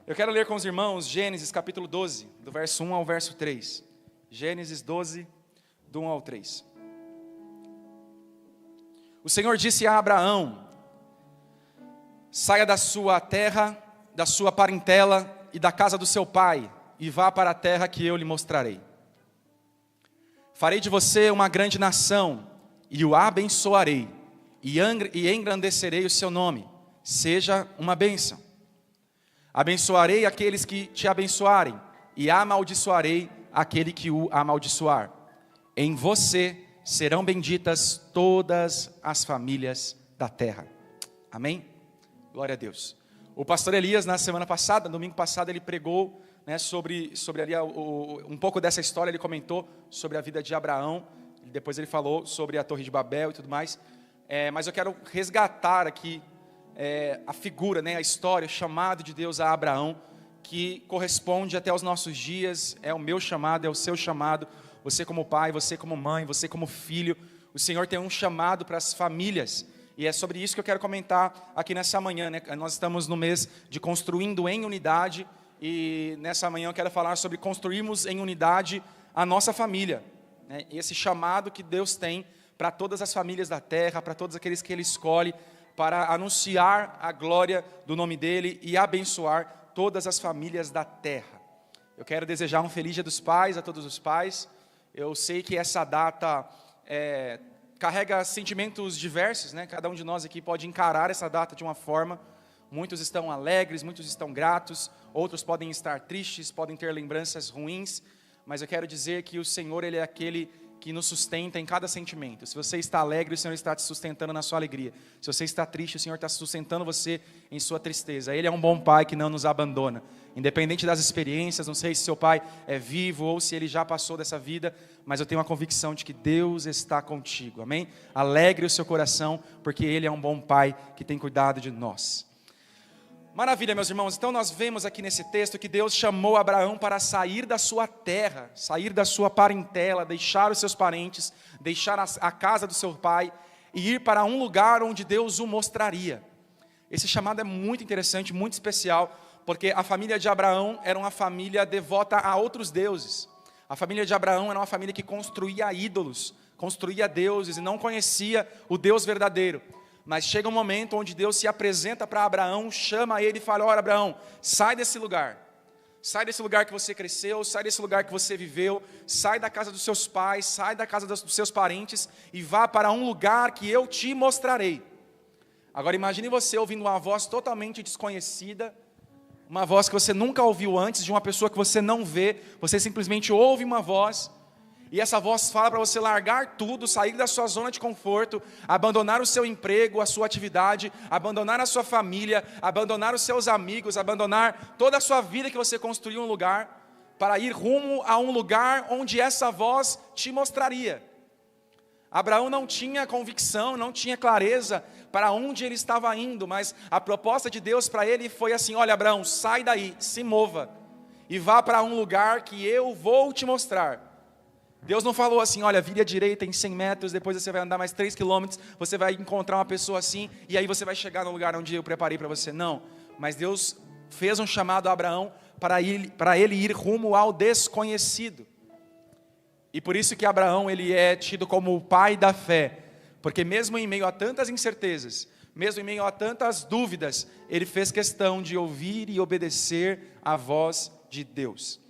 Eu quero ler com os irmãos Gênesis capítulo 12, do verso 1 ao verso 3. Gênesis 12, do 1 ao 3. O Senhor disse a Abraão: saia da sua terra, da sua parentela e da casa do seu pai, e vá para a terra que eu lhe mostrarei. Farei de você uma grande nação, e o abençoarei, e engrandecerei o seu nome. Seja uma bênção. Abençoarei aqueles que te abençoarem, e amaldiçoarei aquele que o amaldiçoar. Em você serão benditas todas as famílias da terra. Amém? Glória a Deus. O pastor Elias, na semana passada, domingo passado, ele pregou, sobre ali, um pouco dessa história. Ele comentou sobre a vida de Abraão. Depois ele falou sobre a Torre de Babel e tudo mais. Mas eu quero resgatar aqui a figura, a história, o chamado de Deus a Abraão, que corresponde até aos nossos dias. É o meu chamado, é o seu chamado. Você como pai, você como mãe, você como filho. O Senhor tem um chamado para as famílias. E é sobre isso que eu quero comentar aqui nessa manhã. Nós estamos no mês de Construindo em Unidade. E nessa manhã eu quero falar sobre construirmos em unidade a nossa família. Esse chamado que Deus tem para todas as famílias da terra, para todos aqueles que Ele escolhe, para anunciar a glória do nome dEle e abençoar todas as famílias da terra. Eu quero desejar um feliz Dia dos Pais a todos os pais. Eu sei que essa data carrega sentimentos diversos, Cada um de nós aqui pode encarar essa data de uma forma. Muitos estão alegres, muitos estão gratos, outros podem estar tristes, podem ter lembranças ruins, mas eu quero dizer que o Senhor, Ele é aquele que nos sustenta em cada sentimento. Se você está alegre, o Senhor está te sustentando na sua alegria. Se você está triste, o Senhor está sustentando você em sua tristeza. Ele é um bom pai que não nos abandona. Independente das experiências, não sei se seu pai é vivo ou se ele já passou dessa vida, mas eu tenho uma convicção de que Deus está contigo, amém? Alegre o seu coração, porque Ele é um bom pai que tem cuidado de nós. Maravilha, meus irmãos. Então nós vemos aqui nesse texto que Deus chamou Abraão para sair da sua terra, sair da sua parentela, deixar os seus parentes, deixar a casa do seu pai e ir para um lugar onde Deus o mostraria. Esse chamado é muito interessante, muito especial, porque a família de Abraão era uma família devota a outros deuses. A família de Abraão era uma família que construía ídolos, construía deuses e não conhecia o Deus verdadeiro. Mas chega um momento onde Deus se apresenta para Abraão, chama ele e fala: olha, Abraão, sai desse lugar que você cresceu, sai desse lugar que você viveu, sai da casa dos seus pais, sai da casa dos seus parentes e vá para um lugar que eu te mostrarei. Agora imagine você ouvindo uma voz totalmente desconhecida, uma voz que você nunca ouviu antes, de uma pessoa que você não vê, você simplesmente ouve uma voz. E essa voz fala para você largar tudo, sair da sua zona de conforto, abandonar o seu emprego, a sua atividade, abandonar a sua família, abandonar os seus amigos, abandonar toda a sua vida que você construiu um lugar, para ir rumo a um lugar onde essa voz te mostraria. Abraão não tinha convicção, não tinha clareza para onde ele estava indo, mas a proposta de Deus para ele foi assim: olha, Abraão, sai daí, se mova e vá para um lugar que eu vou te mostrar. Deus não falou assim: olha, vire à direita em 100 metros, depois você vai andar mais 3 quilômetros, você vai encontrar uma pessoa assim, e aí você vai chegar no lugar onde eu preparei para você. Não, mas Deus fez um chamado a Abraão para ele ir rumo ao desconhecido. E por isso que Abraão, ele é tido como o pai da fé, porque mesmo em meio a tantas incertezas, mesmo em meio a tantas dúvidas, ele fez questão de ouvir e obedecer à voz de Deus.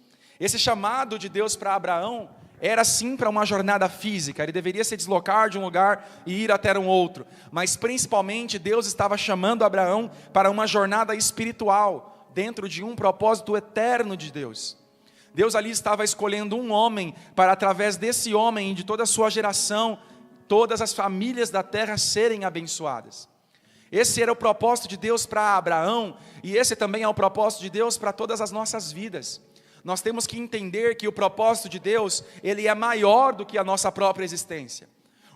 Esse chamado de Deus para Abraão era sim para uma jornada física, ele deveria se deslocar de um lugar e ir até um outro, mas principalmente Deus estava chamando Abraão para uma jornada espiritual, dentro de um propósito eterno de Deus. Deus ali estava escolhendo um homem, para através desse homem e de toda a sua geração, todas as famílias da terra serem abençoadas. Esse era o propósito de Deus para Abraão, e esse também é o propósito de Deus para todas as nossas vidas. Nós temos que entender que o propósito de Deus, ele é maior do que a nossa própria existência.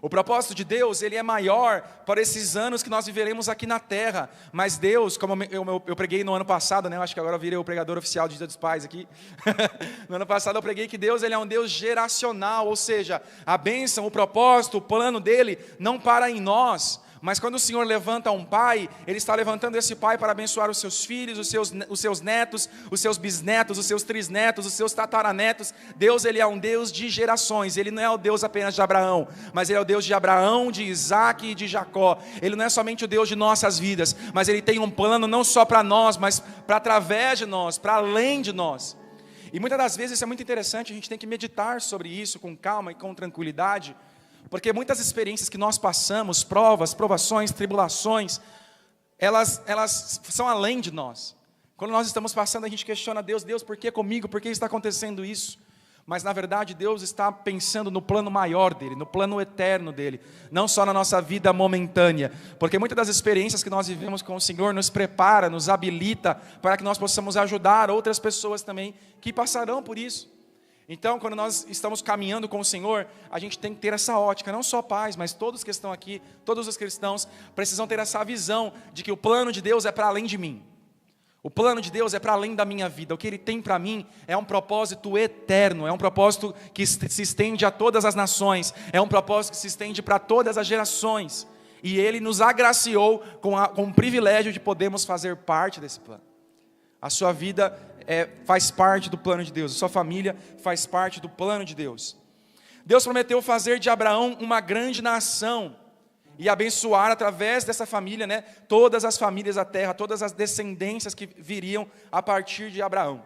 O propósito de Deus, ele é maior para esses anos que nós viveremos aqui na terra. Mas Deus, como eu preguei no ano passado, eu acho que agora eu virei o pregador oficial de Dia dos Pais aqui. No ano passado eu preguei que Deus, ele é um Deus geracional, ou seja, a bênção, o propósito, o plano dele não para em nós, Mas quando o Senhor levanta um pai, Ele está levantando esse pai para abençoar os seus filhos, os seus netos, os seus bisnetos, os seus trisnetos, os seus tataranetos. Deus, Ele é um Deus de gerações. Ele não é o Deus apenas de Abraão, mas Ele é o Deus de Abraão, de Isaac e de Jacó. Ele não é somente o Deus de nossas vidas, mas Ele tem um plano não só para nós, mas para através de nós, para além de nós. E muitas das vezes isso é muito interessante, a gente tem que meditar sobre isso com calma e com tranquilidade, porque muitas experiências que nós passamos, provas, provações, tribulações, elas são além de nós. Quando nós estamos passando, a gente questiona Deus, por que comigo? Por que está acontecendo isso? Mas na verdade Deus está pensando no plano maior dEle, no plano eterno dEle, não só na nossa vida momentânea, porque muitas das experiências que nós vivemos com o Senhor nos prepara, nos habilita para que nós possamos ajudar outras pessoas também que passarão por isso. Então, quando nós estamos caminhando com o Senhor, a gente tem que ter essa ótica, não só pais, mas todos que estão aqui, todos os cristãos, precisam ter essa visão de que o plano de Deus é para além de mim. O plano de Deus é para além da minha vida. O que Ele tem para mim é um propósito eterno, é um propósito que se estende a todas as nações, é um propósito que se estende para todas as gerações. E Ele nos agraciou com o privilégio de podermos fazer parte desse plano. A sua vida faz parte do plano de Deus, a sua família faz parte do plano de Deus. Deus prometeu fazer de Abraão uma grande nação e abençoar através dessa família, todas as famílias da terra, todas as descendências que viriam a partir de Abraão.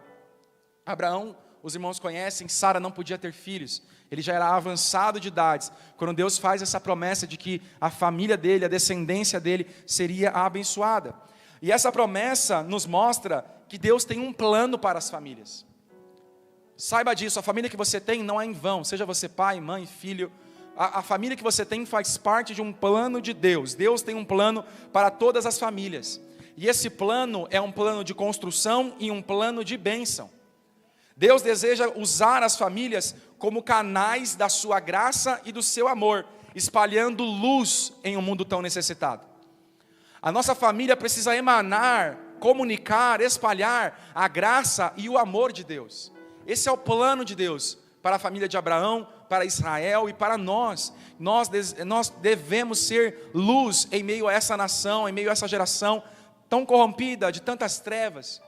Abraão, os irmãos conhecem, Sara não podia ter filhos, ele já era avançado de idades, quando Deus faz essa promessa de que a família dele, a descendência dele seria abençoada. E essa promessa nos mostra que Deus tem um plano para as famílias. Saiba disso, a família que você tem não é em vão, seja você pai, mãe, filho. A família que você tem faz parte de um plano de Deus. Deus tem um plano para todas as famílias. E esse plano é um plano de construção e um plano de bênção. Deus deseja usar as famílias como canais da sua graça e do seu amor, espalhando luz em um mundo tão necessitado. A nossa família precisa emanar, comunicar, espalhar a graça e o amor de Deus. Esse é o plano de Deus para a família de Abraão, para Israel e para nós. Nós devemos ser luz em meio a essa nação, em meio a essa geração tão corrompida, de tantas trevas.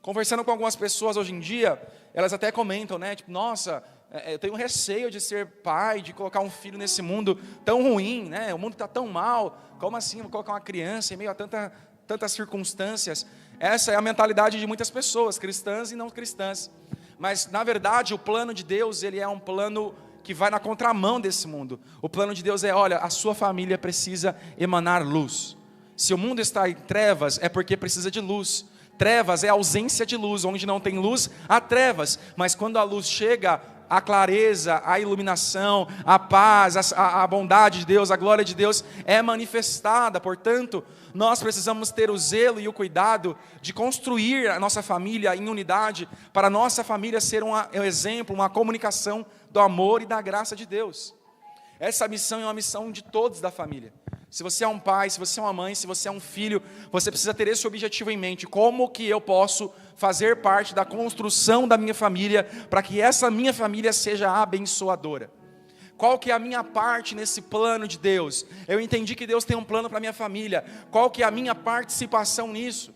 Conversando com algumas pessoas hoje em dia, elas até comentam, tipo, nossa, eu tenho receio de ser pai, de colocar um filho nesse mundo tão ruim, o mundo está tão mal, como assim vou colocar uma criança em meio a tantas circunstâncias? Essa é a mentalidade de muitas pessoas, cristãs e não cristãs. Mas, na verdade, o plano de Deus, ele é um plano que vai na contramão desse mundo. O plano de Deus é, olha, a sua família precisa emanar luz. Se o mundo está em trevas, é porque precisa de luz. Trevas é ausência de luz, onde não tem luz, há trevas. Mas quando a luz chega, a clareza, a iluminação, a paz, a bondade de Deus, a glória de Deus é manifestada. Portanto, nós precisamos ter o zelo e o cuidado de construir a nossa família em unidade, para a nossa família ser um exemplo, uma comunicação do amor e da graça de Deus. Essa missão é uma missão de todos da família. Se você é um pai, se você é uma mãe, se você é um filho, você precisa ter esse objetivo em mente. Como que eu posso fazer parte da construção da minha família, para que essa minha família seja abençoadora? Qual que é a minha parte nesse plano de Deus? Eu entendi que Deus tem um plano para a minha família. Qual que é a minha participação nisso?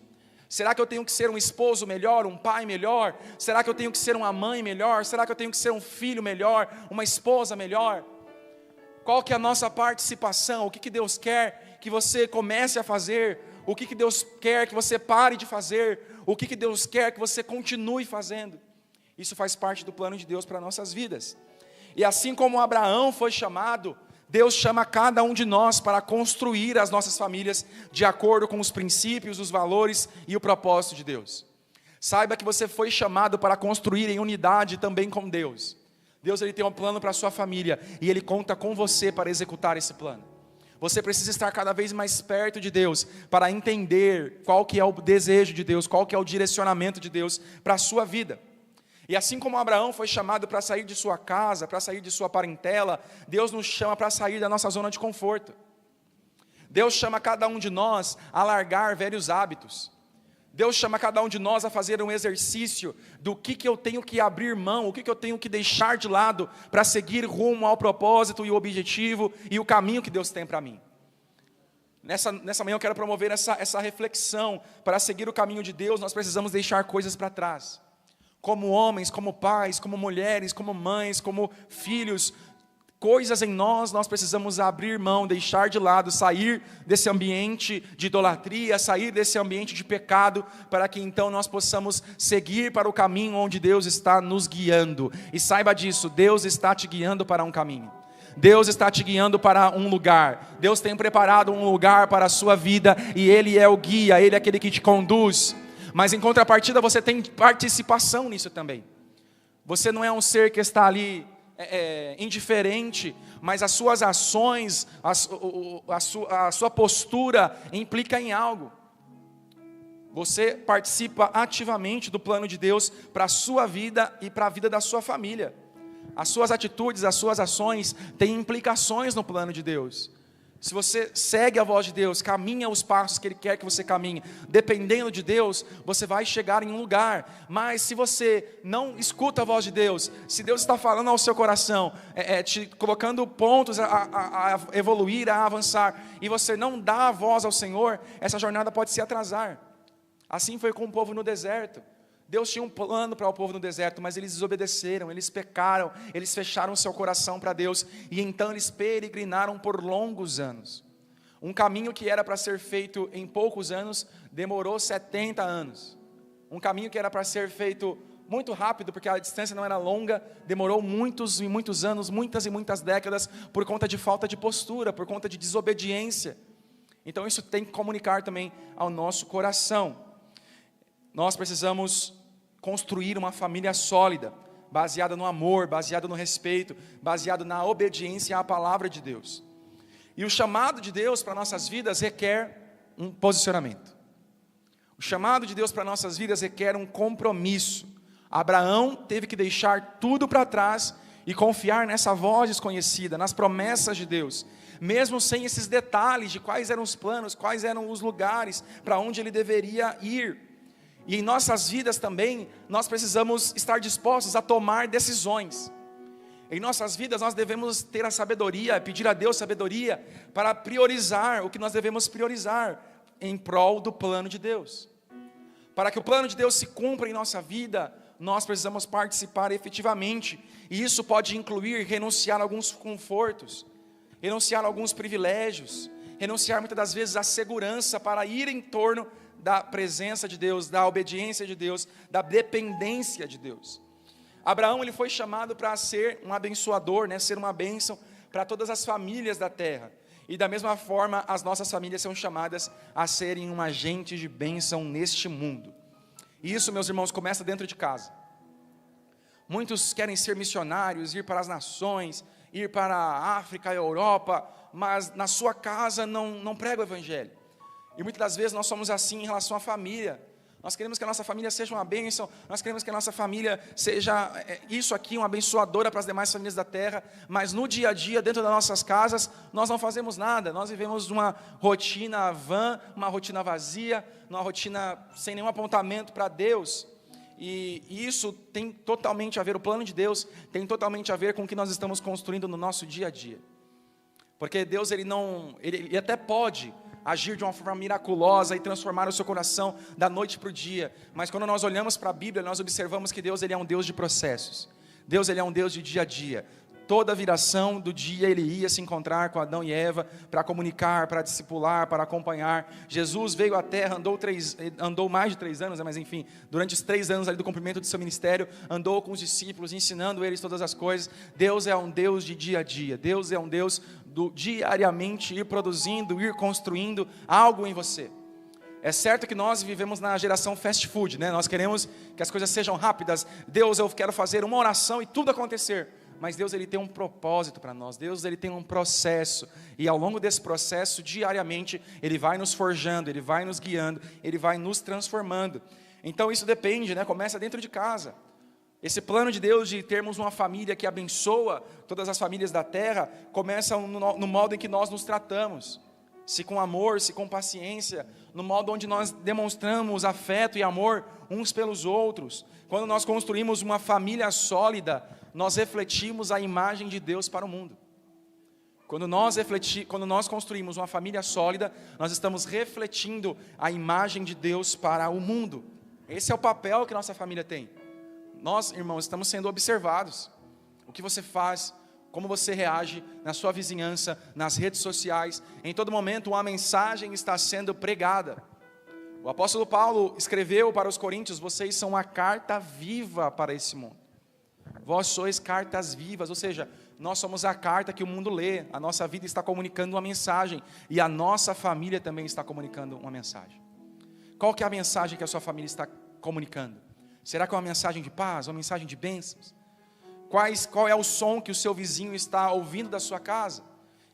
Será que eu tenho que ser um esposo melhor, um pai melhor? Será que eu tenho que ser uma mãe melhor? Será que eu tenho que ser um filho melhor, uma esposa melhor? Qual que é a nossa participação? O que Deus quer que você comece a fazer? O que Deus quer que você pare de fazer? O que Deus quer que você continue fazendo? Isso faz parte do plano de Deus para nossas vidas. E assim como Abraão foi chamado, Deus chama cada um de nós para construir as nossas famílias de acordo com os princípios, os valores e o propósito de Deus. Saiba que você foi chamado para construir em unidade também com Deus. Deus, ele tem um plano para a sua família e Ele conta com você para executar esse plano. Você precisa estar cada vez mais perto de Deus para entender qual que é o desejo de Deus, qual que é o direcionamento de Deus para a sua vida. E assim como Abraão foi chamado para sair de sua casa, para sair de sua parentela, Deus nos chama para sair da nossa zona de conforto. Deus chama cada um de nós a largar velhos hábitos. Deus chama cada um de nós a fazer um exercício do que eu tenho que abrir mão, o que eu tenho que deixar de lado para seguir rumo ao propósito e o objetivo e o caminho que Deus tem para mim. Nessa manhã eu quero promover essa reflexão. Para seguir o caminho de Deus, nós precisamos deixar coisas para trás. Como homens, como pais, como mulheres, como mães, como filhos, coisas em nós precisamos abrir mão, deixar de lado, sair desse ambiente de idolatria, sair desse ambiente de pecado, para que então nós possamos seguir para o caminho onde Deus está nos guiando. E saiba disso, Deus está te guiando para um caminho. Deus está te guiando para um lugar. Deus tem preparado um lugar para a sua vida, e Ele é o guia, Ele é aquele que te conduz. Mas em contrapartida você tem participação nisso também. Você não é um ser que está ali indiferente, mas as suas ações, a sua postura implica em algo. Você participa ativamente do plano de Deus para a sua vida e para a vida da sua família. As suas atitudes, as suas ações têm implicações no plano de Deus. Se você segue a voz de Deus, caminha os passos que Ele quer que você caminhe, dependendo de Deus, você vai chegar em um lugar. Mas se você não escuta a voz de Deus, se Deus está falando ao seu coração, te colocando pontos a evoluir, a avançar, e você não dá a voz ao Senhor, essa jornada pode se atrasar. Assim foi com o povo no deserto. Deus tinha um plano para o povo no deserto, mas eles desobedeceram, eles pecaram, eles fecharam seu coração para Deus, e então eles peregrinaram por longos anos. Um caminho que era para ser feito em poucos anos, demorou 70 anos. Um caminho que era para ser feito muito rápido, porque a distância não era longa, demorou muitos e muitos anos, muitas e muitas décadas, por conta de falta de postura, por conta de desobediência. Então isso tem que comunicar também ao nosso coração. Nós precisamos construir uma família sólida, baseada no amor, baseada no respeito, baseada na obediência à palavra de Deus. E o chamado de Deus para nossas vidas requer um posicionamento. O chamado de Deus para nossas vidas requer um compromisso. Abraão teve que deixar tudo para trás e confiar nessa voz desconhecida, nas promessas de Deus, mesmo sem esses detalhes de quais eram os planos, quais eram os lugares para onde ele deveria ir. E em nossas vidas também, nós precisamos estar dispostos a tomar decisões. Em nossas vidas nós devemos ter a sabedoria, pedir a Deus sabedoria, para priorizar o que nós devemos priorizar, em prol do plano de Deus. Para que o plano de Deus se cumpra em nossa vida, nós precisamos participar efetivamente. E isso pode incluir renunciar a alguns confortos, renunciar a alguns privilégios, renunciar muitas das vezes à segurança para ir em torno da presença de Deus, da obediência de Deus, da dependência de Deus. Abraão, ele foi chamado para ser um abençoador, ser uma bênção para todas as famílias da terra. E da mesma forma, as nossas famílias são chamadas a serem um agente de bênção neste mundo. E isso, meus irmãos, começa dentro de casa. Muitos querem ser missionários, ir para as nações, ir para a África, a Europa, mas na sua casa não prega o evangelho. E muitas das vezes nós somos assim em relação à família. Nós queremos que a nossa família seja uma bênção, nós queremos que a nossa família seja isso aqui, uma abençoadora para as demais famílias da terra, mas no dia a dia, dentro das nossas casas, nós não fazemos nada. Nós vivemos uma rotina vã, uma rotina vazia, uma rotina sem nenhum apontamento para Deus. E isso tem totalmente a ver, o plano de Deus tem totalmente a ver com o que nós estamos construindo no nosso dia a dia. Porque Deus, ele até pode agir de uma forma miraculosa e transformar o seu coração da noite para o dia. Mas quando nós olhamos para a Bíblia, nós observamos que Deus, ele é um Deus de processos. Deus, ele é um Deus de dia a dia. Toda viração do dia ele ia se encontrar com Adão e Eva para comunicar, para discipular, para acompanhar. Jesus veio à terra, andou mais de 3 anos, mas enfim, durante os 3 anos ali do cumprimento do seu ministério, andou com os discípulos, ensinando eles todas as coisas. Deus é um Deus de dia a dia. Deus é um Deus do diariamente ir produzindo, ir construindo algo em você. É certo que nós vivemos na geração fast food, Nós queremos que as coisas sejam rápidas. Deus, eu quero fazer uma oração e tudo acontecer. Mas Deus, ele tem um propósito para nós. Deus, ele tem um processo. E ao longo desse processo, diariamente, ele vai nos forjando, ele vai nos guiando, ele vai nos transformando. Então isso depende, Começa dentro de casa. Esse plano de Deus de termos uma família que abençoa todas as famílias da terra, começa no modo em que nós nos tratamos. Se com amor, se com paciência, no modo onde nós demonstramos afeto e amor uns pelos outros. Quando nós construímos uma família sólida, nós refletimos a imagem de Deus para o mundo. Quando nós construímos uma família sólida, nós estamos refletindo a imagem de Deus para o mundo. Esse é o papel que nossa família tem. Nós, irmãos, estamos sendo observados. O que você faz, como você reage na sua vizinhança, nas redes sociais, em todo momento uma mensagem está sendo pregada. O apóstolo Paulo escreveu para os coríntios: vocês são uma carta viva para esse mundo. Vós sois cartas vivas, ou seja, nós somos a carta que o mundo lê. A nossa vida está comunicando uma mensagem, e a nossa família também está comunicando uma mensagem. Qual que é a mensagem que a sua família está comunicando? Será que é uma mensagem de paz, uma mensagem de bênçãos? Qual é o som que o seu vizinho está ouvindo da sua casa?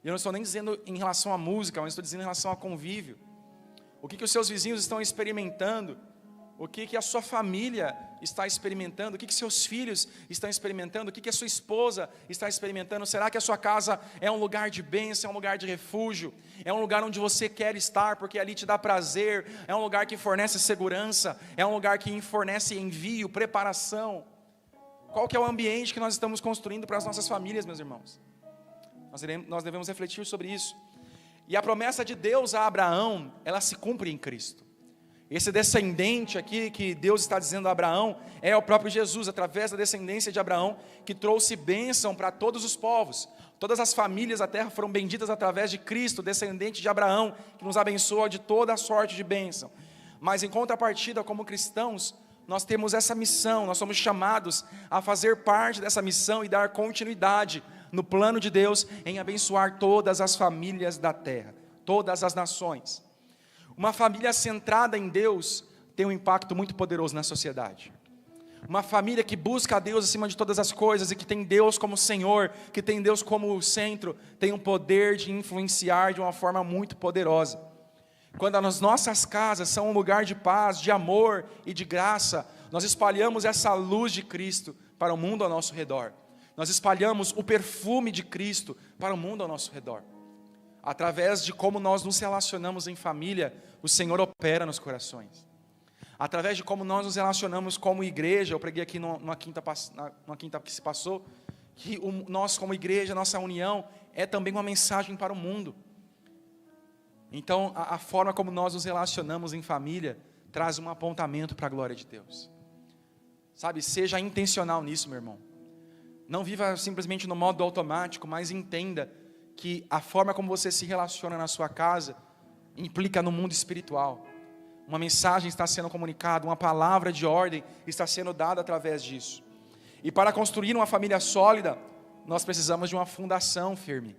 Eu não estou nem dizendo em relação à música, mas estou dizendo em relação ao convívio. O que os seus vizinhos estão experimentando? O que a sua família está experimentando? O que seus filhos estão experimentando? O que a sua esposa está experimentando? Será que a sua casa é um lugar de bênção, é um lugar de refúgio? É um lugar onde você quer estar porque ali te dá prazer? É um lugar que fornece segurança? É um lugar que fornece envio, preparação? Qual que é o ambiente que nós estamos construindo para as nossas famílias, meus irmãos? Nós devemos refletir sobre isso. E a promessa de Deus a Abraão, ela se cumpre em Cristo. Esse descendente aqui que Deus está dizendo a Abraão é o próprio Jesus, através da descendência de Abraão, que trouxe bênção para todos os povos. Todas as famílias da terra foram benditas através de Cristo, descendente de Abraão, que nos abençoa de toda a sorte de bênção. Mas em contrapartida, como cristãos, nós temos essa missão, nós somos chamados a fazer parte dessa missão e dar continuidade no plano de Deus em abençoar todas as famílias da terra, todas as nações. Uma família centrada em Deus tem um impacto muito poderoso na sociedade. Uma família que busca a Deus acima de todas as coisas e que tem Deus como Senhor, que tem Deus como centro, tem um poder de influenciar de uma forma muito poderosa. Quando as nossas casas são um lugar de paz, de amor e de graça, nós espalhamos essa luz de Cristo para o mundo ao nosso redor. Nós espalhamos o perfume de Cristo para o mundo ao nosso redor. Através de como nós nos relacionamos em família, o Senhor opera nos corações. Através de como nós nos relacionamos como igreja, eu preguei aqui numa quinta que se passou, que nós como igreja, nossa união é também uma mensagem para o mundo. Então, a forma como nós nos relacionamos em família traz um apontamento para a glória de Deus. Sabe, seja intencional nisso, meu irmão. Não viva simplesmente no modo automático, mas entenda que a forma como você se relaciona na sua casa implica no mundo espiritual. Uma mensagem está sendo comunicada, uma palavra de ordem está sendo dada através disso. E para construir uma família sólida, nós precisamos de uma fundação firme.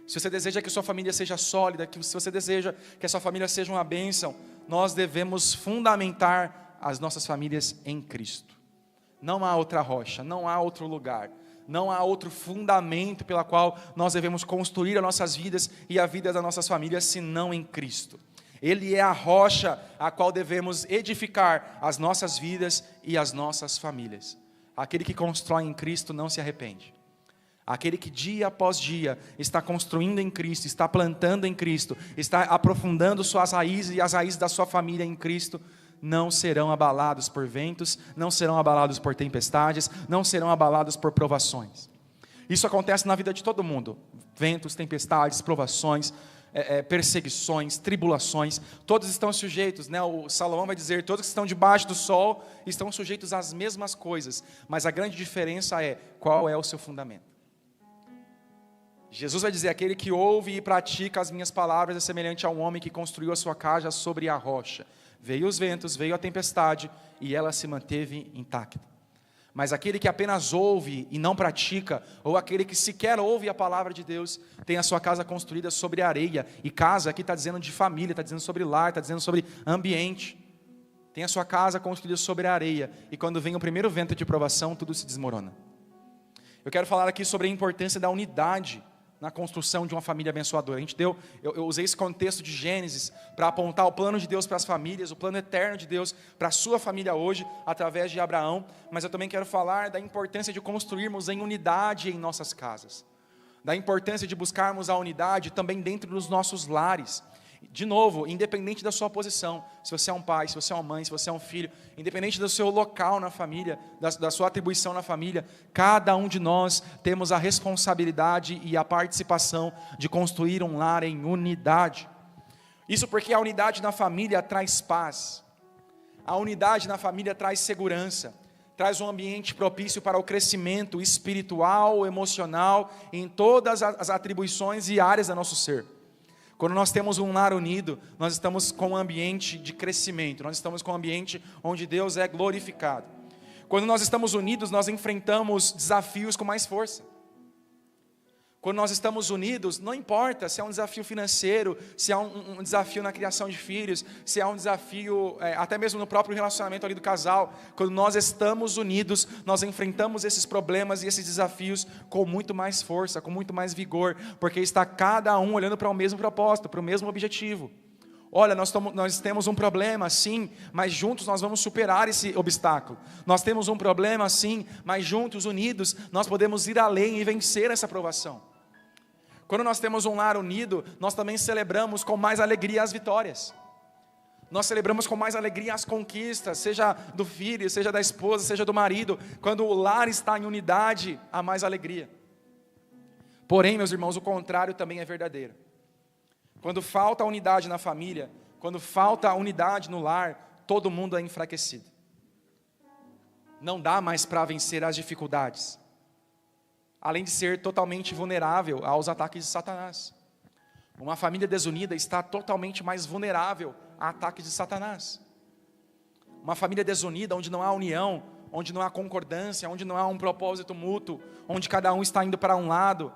Se você deseja que sua família seja sólida, se você deseja que a sua família seja uma bênção, nós devemos fundamentar as nossas famílias em Cristo. Não há outra rocha, não há outro lugar, não há outro fundamento pela qual nós devemos construir as nossas vidas e a vida das nossas famílias, senão em Cristo. Ele é a rocha a qual devemos edificar as nossas vidas e as nossas famílias. Aquele que constrói em Cristo não se arrepende. Aquele que dia após dia está construindo em Cristo, está plantando em Cristo, está aprofundando suas raízes e as raízes da sua família em Cristo, não serão abalados por ventos, não serão abalados por tempestades, não serão abalados por provações. Isso acontece na vida de todo mundo. Ventos, tempestades, provações, perseguições, tribulações, todos estão sujeitos, né? O Salomão vai dizer, todos que estão debaixo do sol estão sujeitos às mesmas coisas, mas a grande diferença é, qual é o seu fundamento? Jesus vai dizer, aquele que ouve e pratica as minhas palavras é semelhante a um homem que construiu a sua casa sobre a rocha. Veio os ventos, veio a tempestade e ela se manteve intacta. Mas aquele que apenas ouve e não pratica, ou aquele que sequer ouve a palavra de Deus, tem a sua casa construída sobre areia. E casa aqui está dizendo de família, está dizendo sobre lar, está dizendo sobre ambiente. Tem a sua casa construída sobre areia. E quando vem o primeiro vento de provação, tudo se desmorona. Eu quero falar aqui sobre a importância da unidade na construção de uma família abençoadora. Eu usei esse contexto de Gênesis para apontar o plano de Deus para as famílias, o plano eterno de Deus para a sua família hoje, através de Abraão, mas eu também quero falar da importância de construirmos em unidade em nossas casas, da importância de buscarmos a unidade também dentro dos nossos lares. De novo, independente da sua posição, se você é um pai, se você é uma mãe, se você é um filho, independente do seu local na família, da sua atribuição na família, cada um de nós temos a responsabilidade e a participação de construir um lar em unidade. Isso porque a unidade na família traz paz, a unidade na família traz segurança, traz um ambiente propício para o crescimento espiritual, emocional, em todas as atribuições e áreas do nosso ser. Quando nós temos um lar unido, nós estamos com um ambiente de crescimento, nós estamos com um ambiente onde Deus é glorificado. Quando nós estamos unidos, nós enfrentamos desafios com mais força. Quando nós estamos unidos, não importa se é um desafio financeiro, se é um desafio na criação de filhos, se é um desafio até mesmo no próprio relacionamento ali do casal. Quando nós estamos unidos, nós enfrentamos esses problemas e esses desafios com muito mais força, com muito mais vigor, porque está cada um olhando para o mesmo propósito, para o mesmo objetivo. Olha, nós temos um problema, sim, mas juntos nós vamos superar esse obstáculo. Nós temos um problema, sim, mas juntos, unidos, nós podemos ir além e vencer essa provação. Quando nós temos um lar unido, nós também celebramos com mais alegria as vitórias. Nós celebramos com mais alegria as conquistas, seja do filho, seja da esposa, seja do marido. Quando o lar está em unidade, há mais alegria. Porém, meus irmãos, o contrário também é verdadeiro. Quando falta a unidade na família, quando falta a unidade no lar, todo mundo é enfraquecido. Não dá mais para vencer as dificuldades. Além de ser totalmente vulnerável aos ataques de Satanás. Uma família desunida está totalmente mais vulnerável a ataques de Satanás. Uma família desunida, onde não há união, onde não há concordância, onde não há um propósito mútuo, onde cada um está indo para um lado.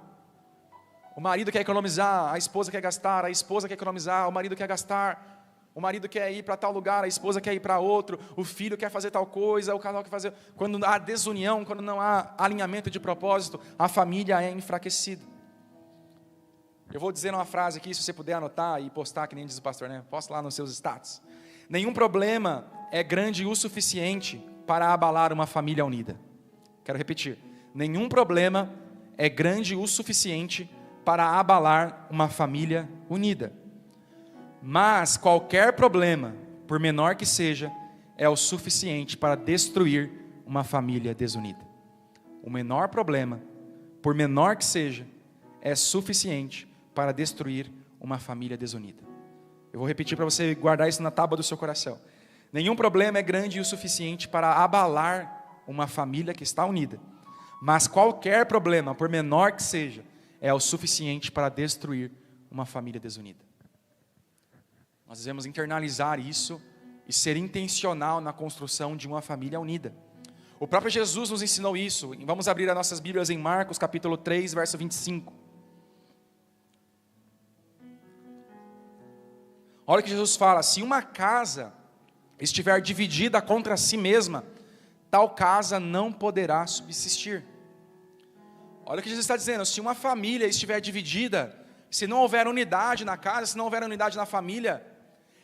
O marido quer economizar, a esposa quer gastar, a esposa quer economizar, o marido quer gastar. O marido quer ir para tal lugar, a esposa quer ir para outro, o filho quer fazer tal coisa, o casal quer fazer... Quando há desunião, quando não há alinhamento de propósito, a família é enfraquecida. Eu vou dizer uma frase aqui, se você puder anotar e postar, que nem diz o pastor, né? Posta lá nos seus status. Nenhum problema é grande o suficiente para abalar uma família unida. Quero repetir. Nenhum problema é grande o suficiente para abalar uma família unida. Mas qualquer problema, por menor que seja, é o suficiente para destruir uma família desunida. O menor problema, por menor que seja, é suficiente para destruir uma família desunida. Eu vou repetir para você guardar isso na tábua do seu coração. Nenhum problema é grande o suficiente para abalar uma família que está unida. Mas qualquer problema, por menor que seja, é o suficiente para destruir uma família desunida. Nós devemos internalizar isso e ser intencional na construção de uma família unida. O próprio Jesus nos ensinou isso. Vamos abrir as nossas Bíblias em Marcos, capítulo 3, verso 25. Olha o que Jesus fala: se uma casa estiver dividida contra si mesma, tal casa não poderá subsistir. Olha o que Jesus está dizendo: se uma família estiver dividida, se não houver unidade na casa, se não houver unidade na família,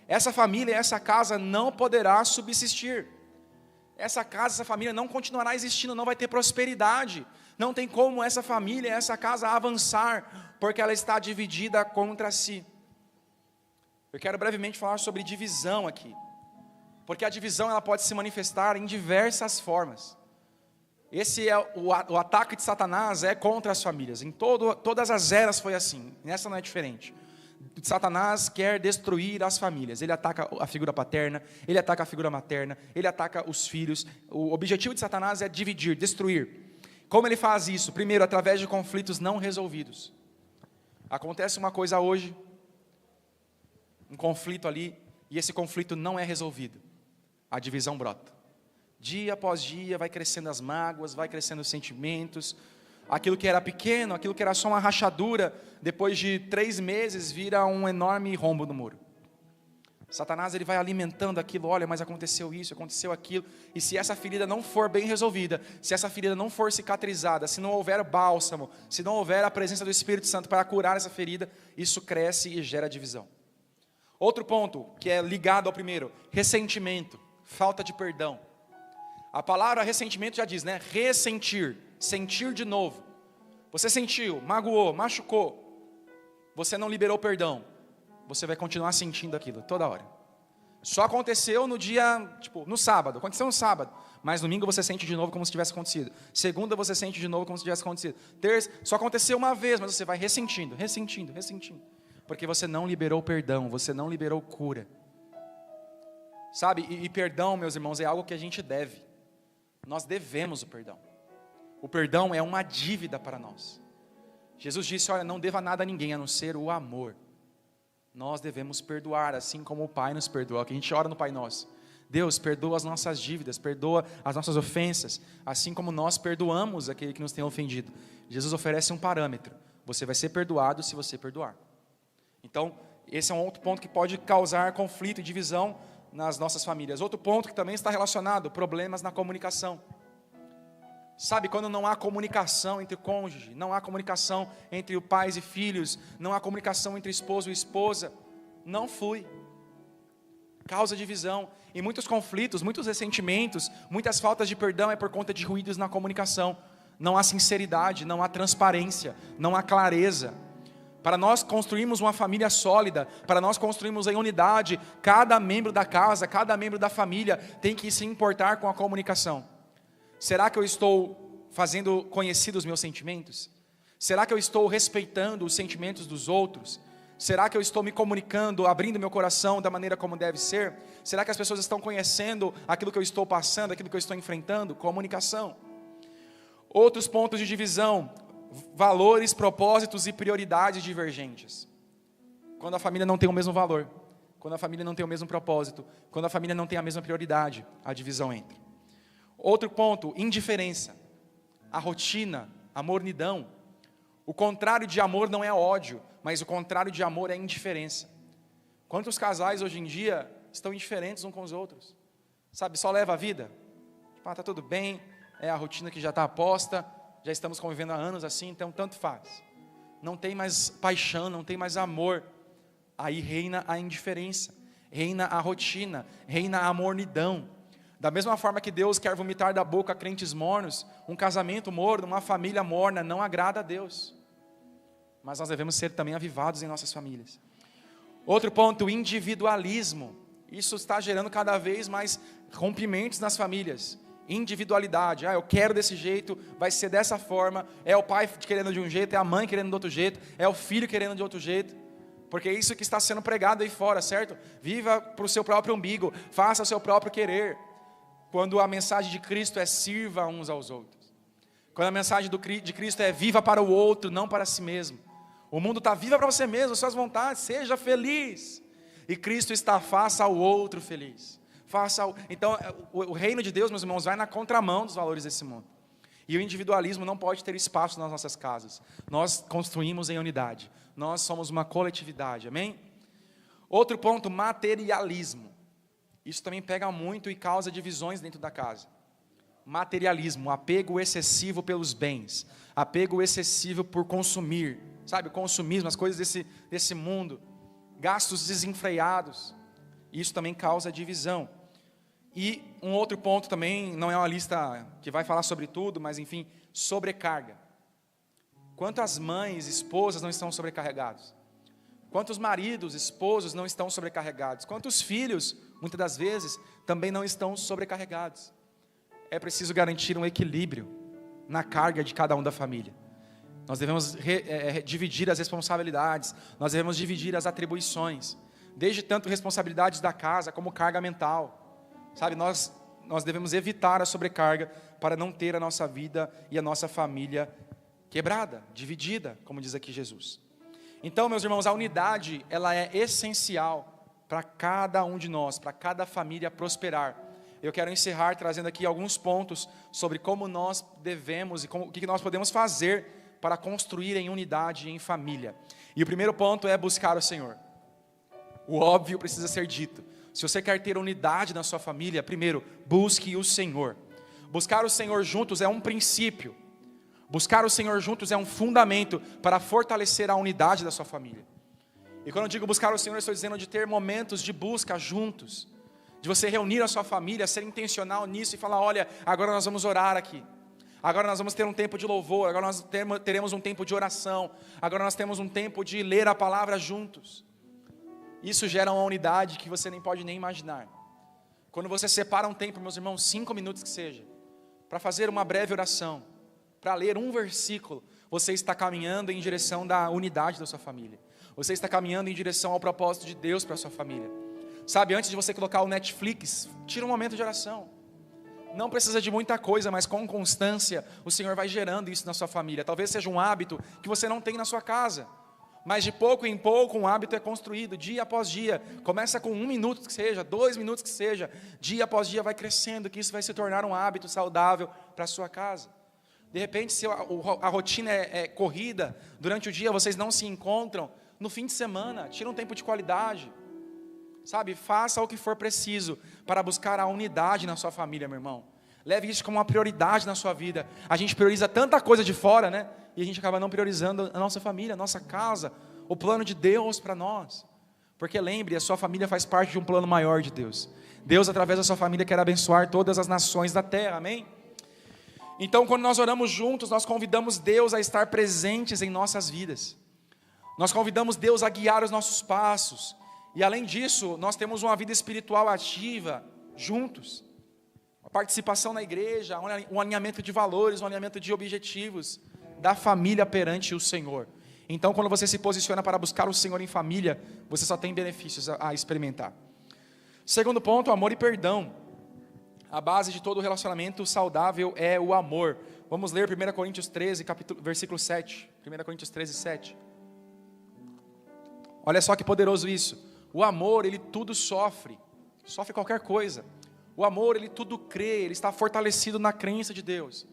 essa família, essa casa não poderá subsistir. Essa casa, essa família não continuará existindo, não vai ter prosperidade. Não tem como essa família, essa casa avançar, porque ela está dividida contra si. Eu quero brevemente falar sobre divisão aqui. Porque a divisão ela pode se manifestar em diversas formas. Esse é o ataque de Satanás é contra as famílias. Em todas as eras foi assim. Nessa não é diferente. Satanás quer destruir as famílias. Ele ataca a figura paterna, ele ataca a figura materna, ele ataca os filhos. O objetivo de Satanás é dividir, destruir. Como ele faz isso? Primeiro, através de conflitos não resolvidos. Acontece uma coisa hoje, um conflito ali, e esse conflito não é resolvido. A divisão brota. Dia após dia vai crescendo as mágoas, vai crescendo os sentimentos. Aquilo que era pequeno, aquilo que era só uma rachadura, depois de 3 meses vira um enorme rombo no muro. Satanás ele vai alimentando aquilo, olha, mas aconteceu isso, aconteceu aquilo. E se essa ferida não for bem resolvida, se essa ferida não for cicatrizada, se não houver bálsamo, se não houver a presença do Espírito Santo para curar essa ferida, isso cresce e gera divisão. Outro ponto que é ligado ao primeiro, ressentimento, falta de perdão. A palavra ressentimento já diz, né? Ressentir, sentir de novo. Você sentiu, magoou, machucou. Você não liberou perdão. você vai continuar sentindo aquilo toda hora. Só aconteceu no dia, no sábado. Aconteceu no sábado. Mas domingo você sente de novo como se tivesse acontecido. Segunda você sente de novo como se tivesse acontecido. Terça, só aconteceu uma vez, mas você vai ressentindo. Porque você não liberou perdão, você não liberou cura. Sabe, e perdão, meus irmãos, é algo que a gente deve. Nós devemos o perdão. O perdão é uma dívida para nós. Jesus disse, olha, não deva nada a ninguém, a não ser o amor. Nós devemos perdoar, assim como o Pai nos perdoa, que a gente ora no Pai Nosso. Deus, perdoa as nossas dívidas, perdoa as nossas ofensas, assim como nós perdoamos aquele que nos tem ofendido. Jesus oferece um parâmetro, você vai ser perdoado se você perdoar. Então, esse é um outro ponto que pode causar conflito e divisão nas nossas famílias. Outro ponto que também está relacionado, problemas na comunicação. Sabe, quando não há comunicação entre cônjuge, não há comunicação entre pais e filhos, não há comunicação entre esposo e esposa, não flui. Causa divisão. E muitos conflitos, muitos ressentimentos, muitas faltas de perdão é por conta de ruídos na comunicação. Não há sinceridade, não há transparência, não há clareza. Para nós construirmos uma família sólida, para nós construirmos em unidade, cada membro da casa, cada membro da família tem que se importar com a comunicação. Será que eu estou fazendo conhecidos os meus sentimentos? Será que eu estou respeitando os sentimentos dos outros? Será que eu estou me comunicando, abrindo meu coração da maneira como deve ser? Será que as pessoas estão conhecendo aquilo que eu estou passando, aquilo que eu estou enfrentando? Comunicação. Outros pontos de divisão, valores, propósitos e prioridades divergentes. Quando a família não tem o mesmo valor, quando a família não tem o mesmo propósito, quando a família não tem a mesma prioridade, a divisão entra. Outro ponto, indiferença, a rotina, a mornidão. O contrário de amor não é ódio, mas o contrário de amor é indiferença. Quantos casais hoje em dia estão indiferentes uns com os outros? Sabe, só leva a vida? Tá tudo bem, é a rotina que já está posta, já estamos convivendo há anos assim, então tanto faz. Não tem mais paixão, não tem mais amor. Aí reina a indiferença, reina a rotina, reina a mornidão. Da mesma forma que Deus quer vomitar da boca crentes mornos, um casamento morno, uma família morna, não agrada a Deus. Mas nós devemos ser também avivados em nossas famílias. Outro ponto, individualismo. Isso está gerando cada vez mais rompimentos nas famílias. Individualidade, eu quero desse jeito, vai ser dessa forma. É o pai querendo de um jeito, é a mãe querendo de outro jeito, é o filho querendo de outro jeito. Porque é isso que está sendo pregado aí fora, certo? Viva para o seu próprio umbigo, faça o seu próprio querer. Quando a mensagem de Cristo é sirva uns aos outros. Quando a mensagem de Cristo é viva para o outro, não para si mesmo. O mundo está viva para você mesmo, suas vontades, seja feliz. E Cristo está, faça ao outro feliz. Então, o reino de Deus, meus irmãos, vai na contramão dos valores desse mundo. E o individualismo não pode ter espaço nas nossas casas. Nós construímos em unidade. Nós somos uma coletividade, amém? Outro ponto, materialismo. Isso também pega muito e causa divisões dentro da casa. Materialismo, apego excessivo pelos bens, apego excessivo por consumir, sabe, consumismo, as coisas desse mundo, gastos desenfreados, isso também causa divisão. E um outro ponto também, não é uma lista que vai falar sobre tudo, mas enfim, sobrecarga. Quantas mães, esposas não estão sobrecarregados? Quantos maridos, esposos não estão sobrecarregados? Quantos filhos, muitas das vezes, também não estão sobrecarregados? É preciso garantir um equilíbrio na carga de cada um da família. Nós devemos dividir as responsabilidades, nós devemos dividir as atribuições, desde tanto responsabilidades da casa como carga mental. Sabe, nós devemos evitar a sobrecarga para não ter a nossa vida e a nossa família quebrada, dividida, como diz aqui Jesus. Então, meus irmãos, a unidade, ela é essencial para cada um de nós, para cada família prosperar. Eu quero encerrar trazendo aqui alguns pontos sobre como nós devemos e o que nós podemos fazer para construir em unidade em família. E o primeiro ponto é buscar o Senhor. O óbvio precisa ser dito. Se você quer ter unidade na sua família, primeiro, busque o Senhor. Buscar o Senhor juntos é um princípio. Buscar o Senhor juntos é um fundamento para fortalecer a unidade da sua família. E quando eu digo buscar o Senhor, eu estou dizendo de ter momentos de busca juntos. De você reunir a sua família, ser intencional nisso e falar, olha, agora nós vamos orar aqui. Agora nós vamos ter um tempo de louvor, agora nós teremos um tempo de oração. Agora nós temos um tempo de ler a palavra juntos. Isso gera uma unidade que você nem pode nem imaginar. Quando você separa um tempo, meus irmãos, 5 minutos que seja, para fazer uma breve oração, para ler um versículo, você está caminhando em direção da unidade da sua família. Você está caminhando em direção ao propósito de Deus para a sua família. Sabe, antes de você colocar o Netflix, tira um momento de oração. Não precisa de muita coisa, mas com constância, o Senhor vai gerando isso na sua família. Talvez seja um hábito que você não tem na sua casa, mas de pouco em pouco um hábito é construído, dia após dia. Começa com 1 minuto que seja, 2 minutos que seja, dia após dia vai crescendo, que isso vai se tornar um hábito saudável para a sua casa. De repente, se a rotina é corrida, durante o dia vocês não se encontram, no fim de semana, tira um tempo de qualidade. Sabe, faça o que for preciso para buscar a unidade na sua família, meu irmão. Leve isso como uma prioridade na sua vida. A gente prioriza tanta coisa de fora, né? E a gente acaba não priorizando a nossa família, a nossa casa, o plano de Deus para nós. Porque lembre, a sua família faz parte de um plano maior de Deus. Deus, através da sua família, quer abençoar todas as nações da terra, amém? Então, quando nós oramos juntos, nós convidamos Deus a estar presentes em nossas vidas. Nós convidamos Deus a guiar os nossos passos. E além disso, nós temos uma vida espiritual ativa, juntos. A participação na igreja, um alinhamento de valores, um alinhamento de objetivos da família perante o Senhor. Então, quando você se posiciona para buscar o Senhor em família, você só tem benefícios a experimentar. Segundo ponto, amor e perdão. A base de todo relacionamento saudável é o amor. Vamos ler 1 Coríntios 13, versículo 7. 1 Coríntios 13, 7. Olha só que poderoso isso. O amor, ele tudo sofre qualquer coisa. O amor, ele tudo crê, ele está fortalecido na crença de Deus.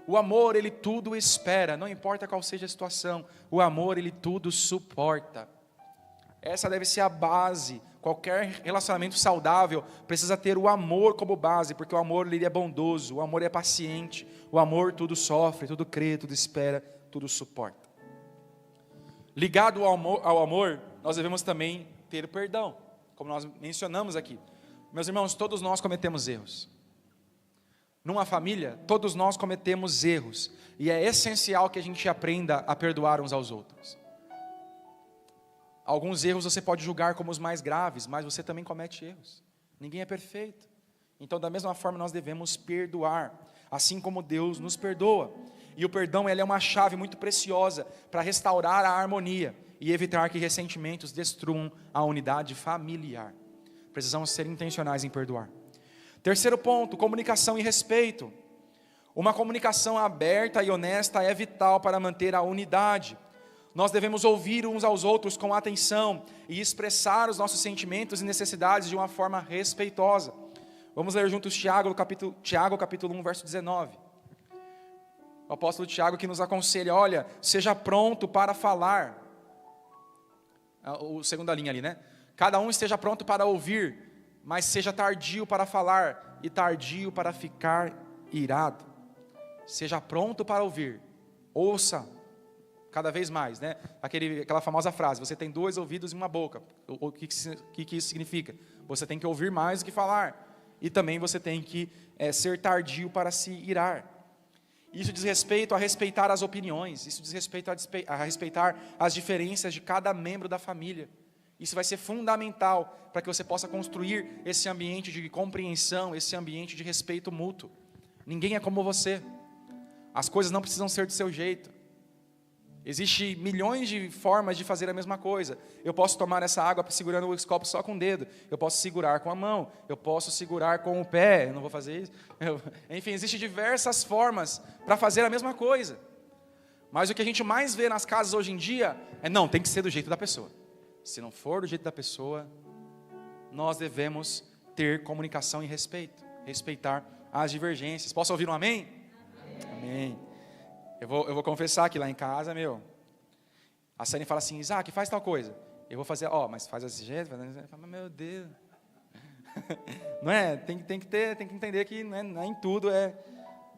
O amor, ele tudo espera, não importa qual seja a situação. O amor, ele tudo suporta. Essa deve ser a base. Qualquer relacionamento saudável precisa ter o amor como base, porque o amor, ele é bondoso, o amor é paciente, o amor tudo sofre, tudo crê, tudo espera, tudo suporta. Ligado ao amor, nós devemos também ter perdão, como nós mencionamos aqui. Meus irmãos, todos nós cometemos erros. Numa família, todos nós cometemos erros. E é essencial que a gente aprenda a perdoar uns aos outros. Alguns erros você pode julgar como os mais graves, mas você também comete erros. Ninguém é perfeito. Então, da mesma forma, nós devemos perdoar, assim como Deus nos perdoa. E o perdão, ele é uma chave muito preciosa para restaurar a harmonia e evitar que ressentimentos destruam a unidade familiar. Precisamos ser intencionais em perdoar. Terceiro ponto, comunicação e respeito. Uma comunicação aberta e honesta é vital para manter a unidade. Nós devemos ouvir uns aos outros com atenção e expressar os nossos sentimentos e necessidades de uma forma respeitosa. Vamos ler juntos Tiago, capítulo 1, verso 19. O apóstolo Tiago que nos aconselha, olha, seja pronto para falar. A segunda linha ali, né? Cada um esteja pronto para ouvir, mas seja tardio para falar e tardio para ficar irado. Seja pronto para ouvir, ouça cada vez mais, né? Aquela famosa frase, você tem 2 ouvidos e uma boca. O que isso significa? Você tem que ouvir mais do que falar, e também você tem que ser tardio para se irar. Isso diz respeito a respeitar as opiniões, isso diz respeito a respeitar as diferenças de cada membro da família. Isso vai ser fundamental para que você possa construir esse ambiente de compreensão, esse ambiente de respeito mútuo. Ninguém é como você. As coisas não precisam ser do seu jeito. Existem milhões de formas de fazer a mesma coisa. Eu posso tomar essa água segurando o copo só com o dedo. Eu posso segurar com a mão. Eu posso segurar com o pé. Eu não vou fazer isso. Enfim, existem diversas formas para fazer a mesma coisa. Mas o que a gente mais vê nas casas hoje em dia é, não, tem que ser do jeito da pessoa. Se não for do jeito da pessoa, nós devemos ter comunicação e respeito. Respeitar as divergências. Posso ouvir um amém? Amém. Eu vou confessar que lá em casa, a Sani fala assim, Isaac, faz tal coisa. Eu vou fazer, mas faz desse jeito. Meu Deus. Não é? Tem que entender que não é em tudo, é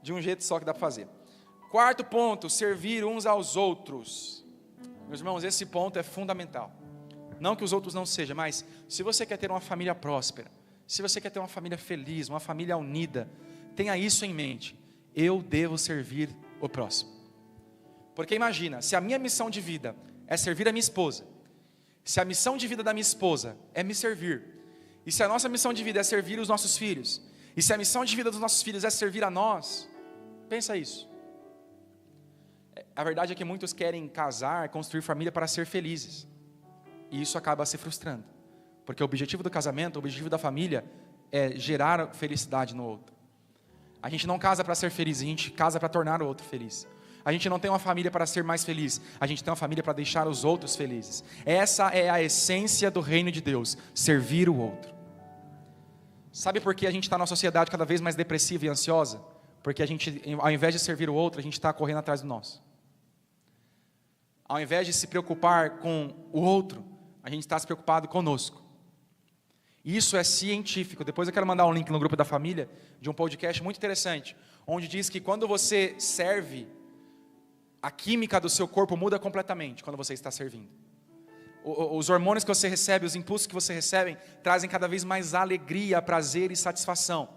de um jeito só que dá para fazer. Quarto ponto, servir uns aos outros. Meus irmãos, esse ponto é fundamental. Não que os outros não sejam, mas se você quer ter uma família próspera, se você quer ter uma família feliz, uma família unida, tenha isso em mente. Eu devo servir o próximo. Porque imagina, se a minha missão de vida é servir a minha esposa, Se a missão de vida da minha esposa é me servir, e se a nossa missão de vida é servir os nossos filhos, e se a missão de vida dos nossos filhos é servir a nós, pensa isso. A verdade é que muitos querem casar, construir família para ser felizes, e isso acaba se frustrando, porque o objetivo do casamento, o objetivo da família é gerar felicidade no outro. A gente não casa para ser feliz, a gente casa para tornar o outro feliz. A gente não tem uma família para ser mais feliz, a gente tem uma família para deixar os outros felizes. Essa é a essência do reino de Deus, servir o outro. Sabe por que a gente está numa sociedade cada vez mais depressiva e ansiosa? Porque a gente, ao invés de servir o outro, a gente está correndo atrás do nosso. Ao invés de se preocupar com o outro, a gente está se preocupado conosco. Isso é científico. Depois eu quero mandar um link no grupo da família, de um podcast muito interessante, onde diz que quando você serve, a química do seu corpo muda completamente quando você está servindo. Os hormônios que você recebe, os impulsos que você recebe, trazem cada vez mais alegria, prazer e satisfação.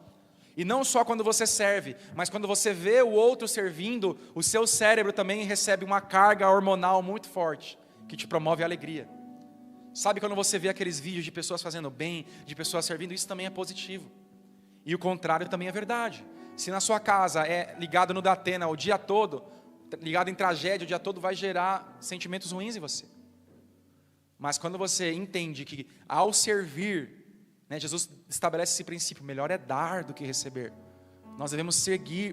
E não só quando você serve, mas quando você vê o outro servindo, o seu cérebro também recebe uma carga hormonal muito forte, que te promove alegria. Sabe quando você vê aqueles vídeos de pessoas fazendo bem, de pessoas servindo, isso também é positivo. E o contrário também é verdade. Se na sua casa é ligado no Datena o dia todo, ligado em tragédia o dia todo, vai gerar sentimentos ruins em você. Mas quando você entende que ao servir, né, Jesus estabelece esse princípio, melhor é dar do que receber. Nós devemos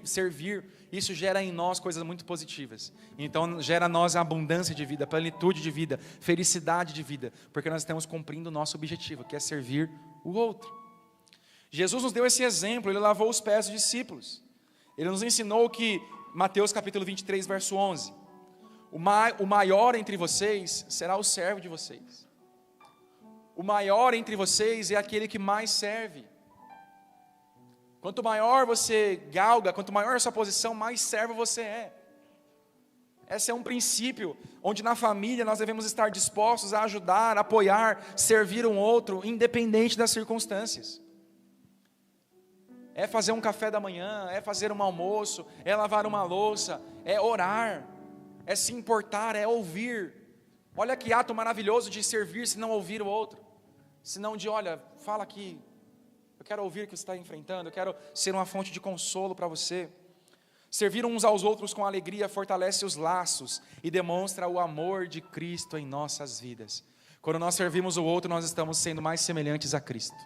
servir, isso gera em nós coisas muito positivas. Então gera em nós abundância de vida, plenitude de vida, felicidade de vida, porque nós estamos cumprindo o nosso objetivo, que é servir o outro. Jesus nos deu esse exemplo, ele lavou os pés dos discípulos. Ele nos ensinou que, Mateus capítulo 23, verso 11, o maior entre vocês será o servo de vocês. O maior entre vocês é aquele que mais serve. Quanto maior você galga, quanto maior a sua posição, mais servo você é. Esse é um princípio, onde na família nós devemos estar dispostos a ajudar, apoiar, servir um outro, independente das circunstâncias. É fazer um café da manhã, é fazer um almoço, é lavar uma louça, é orar, é se importar, é ouvir. Olha que ato maravilhoso de servir se não ouvir o outro. Se não de, olha, fala aqui, eu quero ouvir o que você está enfrentando, eu quero ser uma fonte de consolo para você. Servir uns aos outros com alegria fortalece os laços e demonstra o amor de Cristo em nossas vidas. Quando nós servimos o outro, nós estamos sendo mais semelhantes a Cristo.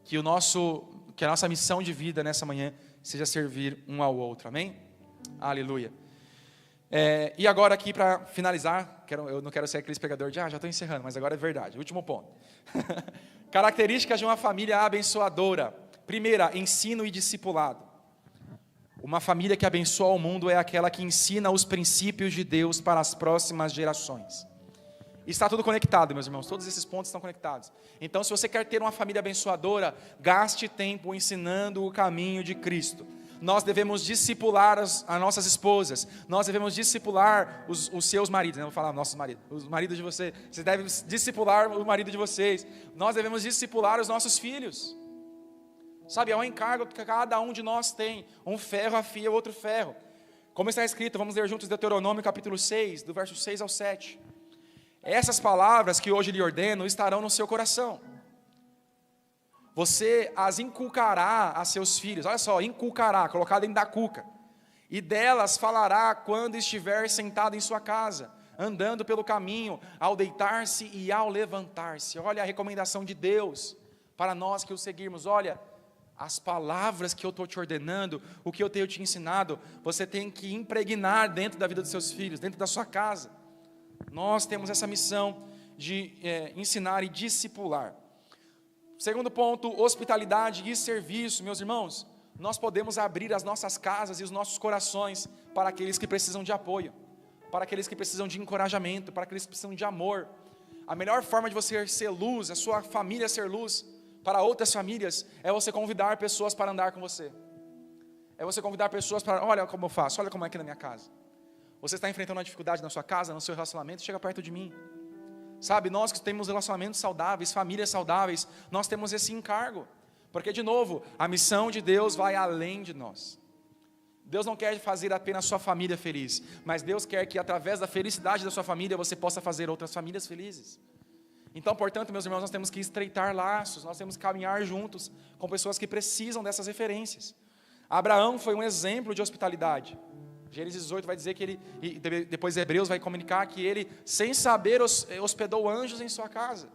Que a nossa missão de vida nessa manhã seja servir um ao outro, amém? Aleluia. E agora aqui para finalizar, eu não quero ser aquele pregador de, já estou encerrando, mas agora é verdade, último ponto. Características de uma família abençoadora. Primeira, ensino e discipulado. Uma família que abençoa o mundo é aquela que ensina os princípios de Deus para as próximas gerações. Está tudo conectado, meus irmãos, todos esses pontos estão conectados. Então, se você quer ter uma família abençoadora, gaste tempo ensinando o caminho de Cristo. Nós devemos discipular as nossas esposas, nós devemos discipular os seus maridos, não vou falar nossos maridos, os maridos de vocês devem discipular o marido de vocês, nós devemos discipular os nossos filhos. Sabe, é um encargo que cada um de nós tem, um ferro afia o outro ferro. Como está escrito, vamos ler juntos Deuteronômio capítulo 6, do verso 6 ao 7. Essas palavras que hoje lhe ordeno estarão no seu coração. Você as inculcará a seus filhos. Olha só, inculcará, colocar dentro da cuca. E delas falará quando estiver sentado em sua casa, andando pelo caminho, ao deitar-se e ao levantar-se. Olha a recomendação de Deus para nós que o seguirmos. Olha, as palavras que eu estou te ordenando, o que eu tenho te ensinado, você tem que impregnar dentro da vida dos seus filhos, dentro da sua casa. Nós temos essa missão de ensinar e discipular. Segundo ponto, hospitalidade e serviço. Meus irmãos, nós podemos abrir as nossas casas e os nossos corações para aqueles que precisam de apoio, para aqueles que precisam de encorajamento, para aqueles que precisam de amor. A melhor forma de você ser luz, a sua família ser luz para outras famílias, é você convidar pessoas para andar com você. É você convidar pessoas para, olha como eu faço, olha como é aqui na minha casa. Você está enfrentando uma dificuldade na sua casa, no seu relacionamento, chega perto de mim. Sabe, nós que temos relacionamentos saudáveis, famílias saudáveis, nós temos esse encargo. Porque, de novo, a missão de Deus vai além de nós. Deus não quer fazer apenas a sua família feliz, mas Deus quer que através da felicidade da sua família, você possa fazer outras famílias felizes. Então, portanto, meus irmãos, nós temos que estreitar laços, nós temos que caminhar juntos com pessoas que precisam dessas referências. Abraão foi um exemplo de hospitalidade. Gênesis 18 vai dizer que ele, e depois Hebreus vai comunicar que ele, sem saber, hospedou anjos em sua casa.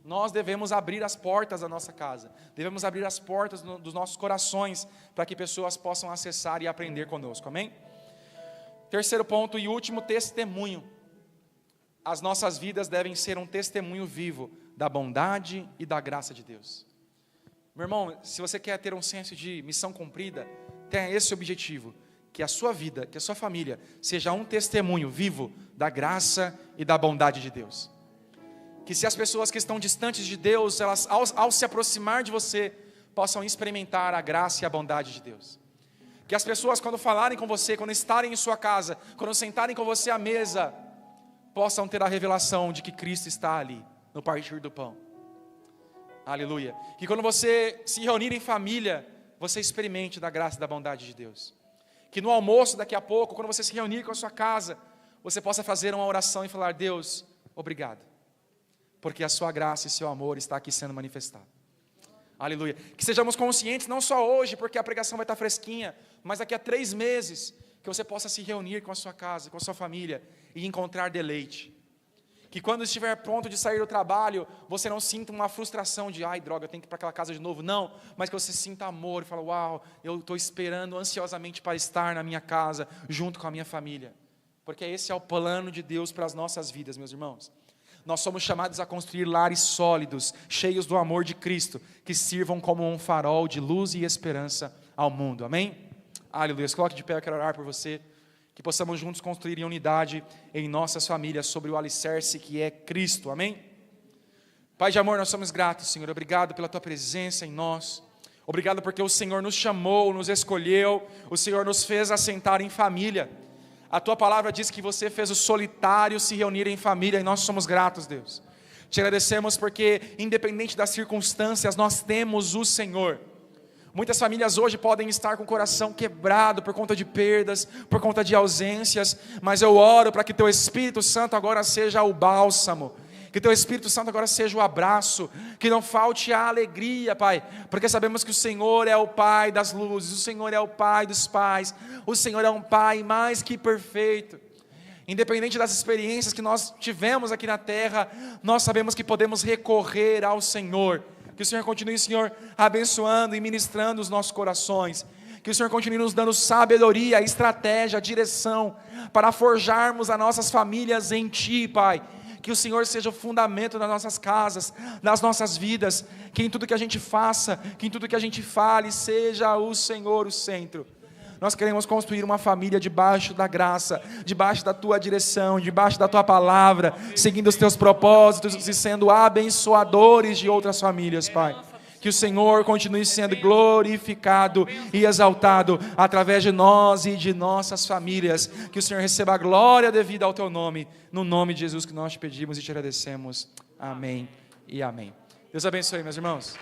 Nós devemos abrir as portas da nossa casa, devemos abrir as portas dos nossos corações, para que pessoas possam acessar e aprender conosco, amém? Terceiro ponto e último, testemunho. As nossas vidas devem ser um testemunho vivo da bondade e da graça de Deus. Meu irmão, se você quer ter um senso de missão cumprida, tenha esse objetivo, que a sua vida, que a sua família seja um testemunho vivo da graça e da bondade de Deus. Que se as pessoas que estão distantes de Deus, elas ao se aproximar de você, possam experimentar a graça e a bondade de Deus. Que as pessoas, quando falarem com você, quando estarem em sua casa, quando sentarem com você à mesa, possam ter a revelação de que Cristo está ali, no partir do pão. Aleluia. Que quando você se reunir em família, você experimente da graça e da bondade de Deus. Que no almoço daqui a pouco, quando você se reunir com a sua casa, você possa fazer uma oração e falar: Deus, obrigado, porque a sua graça e seu amor está aqui sendo manifestado. Aleluia. Que sejamos conscientes, não só hoje, porque a pregação vai estar fresquinha, mas daqui a 3 meses, que você possa se reunir com a sua casa, com a sua família e encontrar deleite. Que quando estiver pronto de sair do trabalho, você não sinta uma frustração de: ai droga, eu tenho que ir para aquela casa de novo. Não, mas que você sinta amor e fala: uau, eu estou esperando ansiosamente para estar na minha casa, junto com a minha família. Porque esse é o plano de Deus para as nossas vidas, meus irmãos. Nós somos chamados a construir lares sólidos, cheios do amor de Cristo, que sirvam como um farol de luz e esperança ao mundo, amém? Aleluia. Se coloque de pé, eu quero orar por você, que possamos juntos construir em unidade em nossas famílias sobre o alicerce que é Cristo, amém? Pai de amor, nós somos gratos, Senhor, obrigado pela Tua presença em nós, obrigado porque o Senhor nos chamou, nos escolheu, o Senhor nos fez assentar em família. A Tua palavra diz que Você fez os solitários se reunirem em família, e nós somos gratos, Deus. Te agradecemos porque, independente das circunstâncias, nós temos o Senhor. Muitas famílias hoje podem estar com o coração quebrado por conta de perdas, por conta de ausências, mas eu oro para que Teu Espírito Santo agora seja o bálsamo, que Teu Espírito Santo agora seja o abraço, que não falte a alegria, Pai, porque sabemos que o Senhor é o Pai das luzes, o Senhor é o Pai dos pais, o Senhor é um Pai mais que perfeito. Independente das experiências que nós tivemos aqui na terra, nós sabemos que podemos recorrer ao Senhor. Que o Senhor continue, Senhor, abençoando e ministrando os nossos corações. Que o Senhor continue nos dando sabedoria, estratégia, direção, para forjarmos as nossas famílias em Ti, Pai. Que o Senhor seja o fundamento das nossas casas, das nossas vidas. Que em tudo que a gente faça, que em tudo que a gente fale, seja o Senhor o centro. Nós queremos construir uma família debaixo da graça, debaixo da Tua direção, debaixo da Tua palavra, seguindo os Teus propósitos e sendo abençoadores de outras famílias, Pai. Que o Senhor continue sendo glorificado e exaltado através de nós e de nossas famílias. Que o Senhor receba a glória devida ao Teu nome, no nome de Jesus que nós te pedimos e te agradecemos. Amém e amém. Deus abençoe, meus irmãos.